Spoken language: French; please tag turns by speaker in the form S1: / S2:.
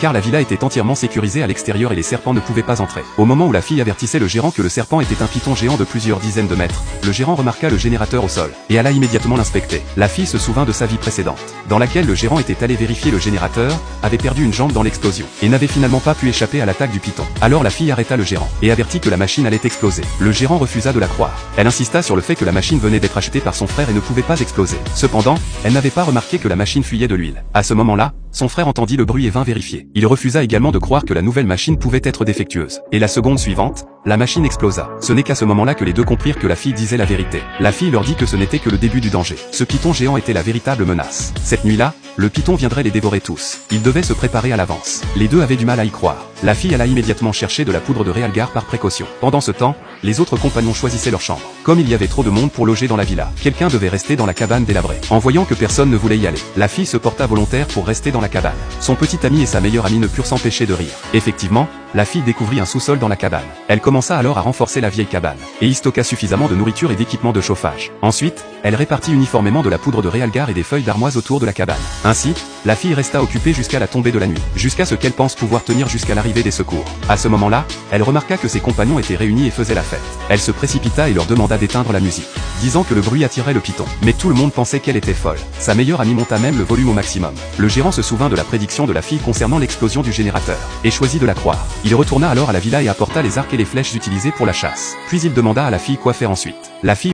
S1: car la villa était entièrement sécurisée à l'extérieur et les serpents ne pouvaient pas entrer. Au moment où la fille avertissait le gérant que le serpent était un python géant de plusieurs dizaines de mètres, le gérant remarqua le générateur au sol, et alla immédiatement l'inspecter. La fille se souvint de sa vie précédente, dans laquelle le gérant était allé vérifier le générateur, avait perdu une jambe dans l'explosion, et n'avait finalement pas pu échapper à l'attaque du python. Alors la fille arrêta le gérant, et avertit que la machine allait exploser. Le gérant refusa de la croire. Elle insista sur le fait que la machine venait d'être achetée par son frère et ne pouvait pas exploser. Cependant, elle n'avait pas remarqué que la machine fuyait de l'huile. À ce moment-là, son frère entendit le bruit et vint vérifier. Il refusa également de croire que la nouvelle machine pouvait être défectueuse. Et la seconde suivante, la machine explosa. Ce n'est qu'à ce moment-là que les deux comprirent que la fille disait la vérité. La fille leur dit que ce n'était que le début du danger. Ce python géant était la véritable menace. Cette nuit-là, le python viendrait les dévorer tous. Ils devaient se préparer à l'avance. Les deux avaient du mal à y croire. La fille alla immédiatement chercher de la poudre de Realgar par précaution. Pendant ce temps, les autres compagnons choisissaient leur chambre. Comme il y avait trop de monde pour loger dans la villa, quelqu'un devait rester dans la cabane délabrée. En voyant que personne ne voulait y aller, la fille se porta volontaire pour rester dans la cabane. Son petit ami et sa meilleure amie ne purent s'empêcher de rire. Effectivement, la fille découvrit un sous-sol dans la cabane. Elle commença alors à renforcer la vieille cabane, et y stocka suffisamment de nourriture et d'équipements de chauffage. Ensuite, elle répartit uniformément de la poudre de Realgar et des feuilles d'armoise autour de la cabane. Ainsi, la fille resta occupée jusqu'à la tombée de la nuit, jusqu'à ce qu'elle pense pouvoir tenir jusqu'à l'arrivée des secours. À ce moment-là, elle remarqua que ses compagnons étaient réunis et faisaient la fête. Elle se précipita et leur demanda d'éteindre la musique, disant que le bruit attirait le python. Mais tout le monde pensait qu'elle était folle. Sa meilleure amie monta même le volume au maximum. Le gérant se souvint de la prédiction de la fille concernant l'explosion du générateur, et choisit de la croire. Il retourna alors à la villa et apporta les arcs et les flèches utilisées pour la chasse. Puis il demanda à la fille quoi faire ensuite. La fille